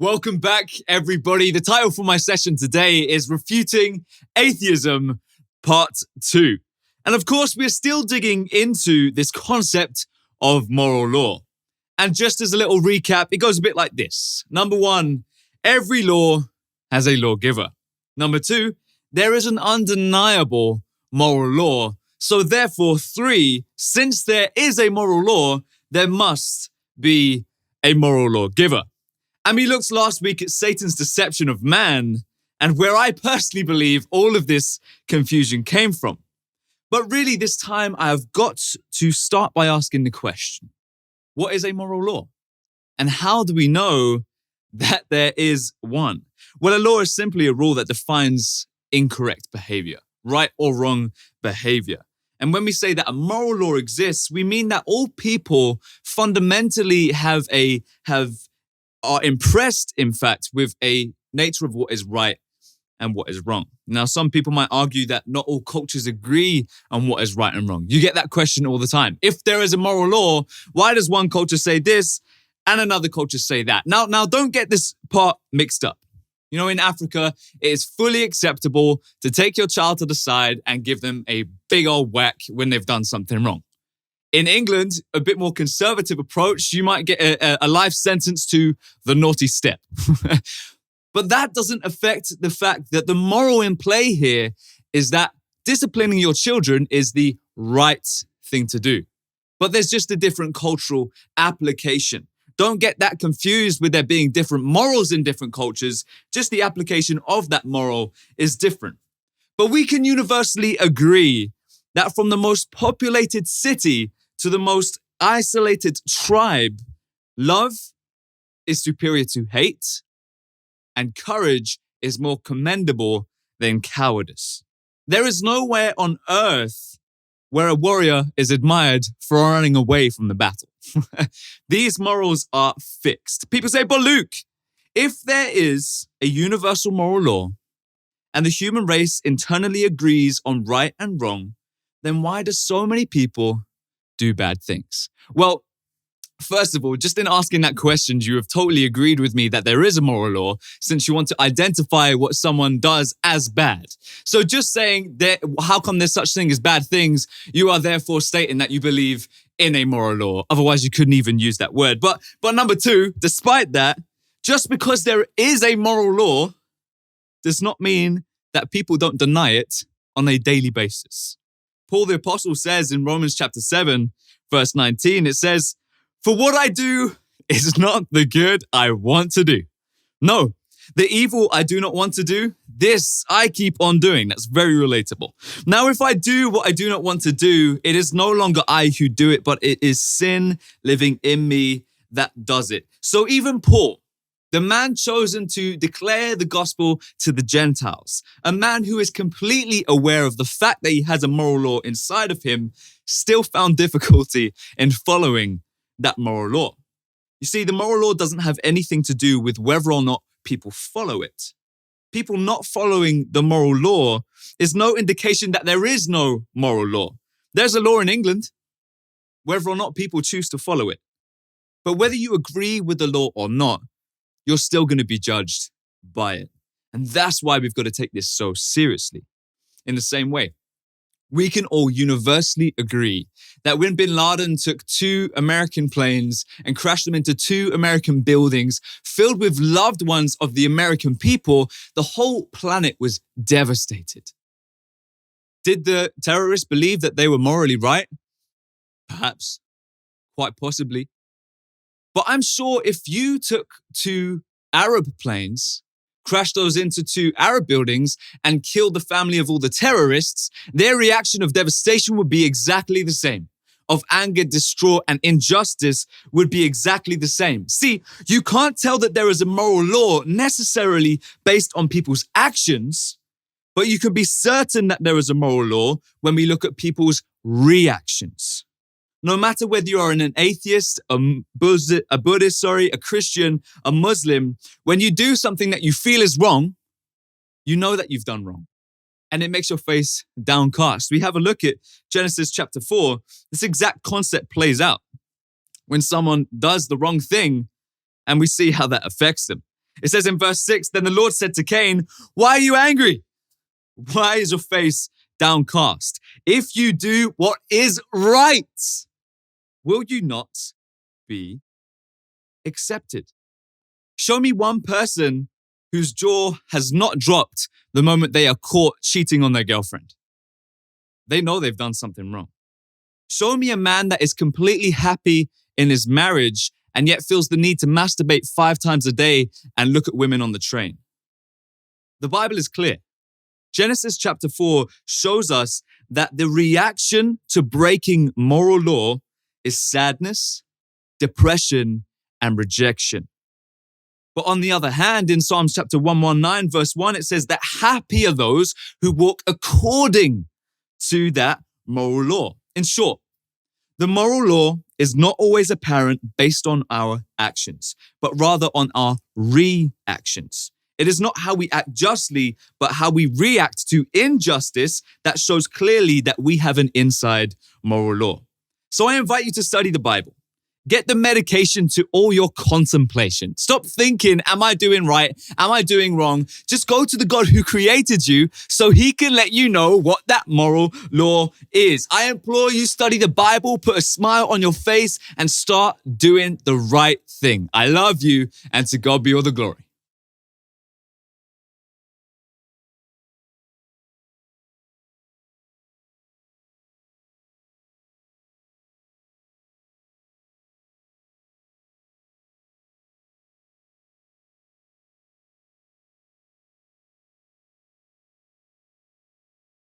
Welcome back, everybody. The title for my session today is Refuting Atheism, Part 2. And of course, we're still digging into this concept of moral law. And just as a little recap, it goes a bit like this. Number 1, every law has a lawgiver. Number 2, there is an undeniable moral law. So therefore, 3, since there is a moral law, there must be a moral lawgiver. And we looked last week at Satan's deception of man and where I personally believe all of this confusion came from. But really this time I have got to start by asking the question, what is a moral law? And how do we know that there is one? Well, a law is simply a rule that defines incorrect behavior, right or wrong behavior. And when we say that a moral law exists, we mean that all people fundamentally are impressed, in fact, with a nature of what is right and what is wrong. Now, some people might argue that not all cultures agree on what is right and wrong. You get that question all the time. If there is a moral law, why does one culture say this and another culture say that? Now, don't get this part mixed up. You know, in Africa, it is fully acceptable to take your child to the side and give them a big old whack when they've done something wrong. In England, a bit more conservative approach, you might get a life sentence to the naughty step. But that doesn't affect the fact that the moral in play here is that disciplining your children is the right thing to do. But there's just a different cultural application. Don't get that confused with there being different morals in different cultures. Just the application of that moral is different. But we can universally agree that from the most populated city to the most isolated tribe, love is superior to hate, and courage is more commendable than cowardice. There is nowhere on earth where a warrior is admired for running away from the battle. These morals are fixed. People say, but Luke, if there is a universal moral law and the human race internally agrees on right and wrong, then why do so many people do bad things? Well, first of all, just in asking that question, you have totally agreed with me that there is a moral law since you want to identify what someone does as bad. So just saying that, how come there's such thing as bad things, you are therefore stating that you believe in a moral law. Otherwise, you couldn't even use that word. But number 2, despite that, just because there is a moral law does not mean that people don't deny it on a daily basis. Paul the Apostle says in Romans chapter 7, verse 19, it says, "For what I do is not the good I want to do. No, the evil I do not want to do, this I keep on doing." That's very relatable. Now, if I do what I do not want to do, it is no longer I who do it, but it is sin living in me that does it. So even Paul, the man chosen to declare the gospel to the Gentiles, a man who is completely aware of the fact that he has a moral law inside of him, still found difficulty in following that moral law. You see, the moral law doesn't have anything to do with whether or not people follow it. People not following the moral law is no indication that there is no moral law. There's a law in England, whether or not people choose to follow it. But whether you agree with the law or not, you're still going to be judged by it. And that's why we've got to take this so seriously. In the same way, we can all universally agree that when bin Laden took 2 American planes and crashed them into 2 American buildings filled with loved ones of the American people, the whole planet was devastated. Did the terrorists believe that they were morally right? Perhaps, quite possibly. But I'm sure if you took 2 Arab planes, crashed those into 2 Arab buildings, and killed the family of all the terrorists, their reaction of devastation would be exactly the same. Of anger, distraught, and injustice would be exactly the same. See, you can't tell that there is a moral law necessarily based on people's actions, but you can be certain that there is a moral law when we look at people's reactions. No matter whether you are an atheist, a Buddhist, a Christian, a Muslim, when you do something that you feel is wrong, you know that you've done wrong. And it makes your face downcast. We have a look at Genesis chapter 4. This exact concept plays out when someone does the wrong thing and we see how that affects them. It says in verse 6, then the Lord said to Cain, why are you angry? Why is your face downcast? If you do what is right, will you not be accepted? Show me one person whose jaw has not dropped the moment they are caught cheating on their girlfriend. They know they've done something wrong. Show me a man that is completely happy in his marriage and yet feels the need to masturbate 5 times a day and look at women on the train. The Bible is clear. Genesis chapter 4 shows us that the reaction to breaking moral law is sadness, depression, and rejection. But on the other hand, in Psalms chapter 119, verse 1, it says that happy are those who walk according to that moral law. In short, the moral law is not always apparent based on our actions, but rather on our reactions. It is not how we act justly, but how we react to injustice that shows clearly that we have an inside moral law. So I invite you to study the Bible. Get the medication to all your contemplation. Stop thinking, am I doing right? Am I doing wrong? Just go to the God who created you so he can let you know what that moral law is. I implore you, study the Bible, put a smile on your face, and start doing the right thing. I love you, and to God be all the glory.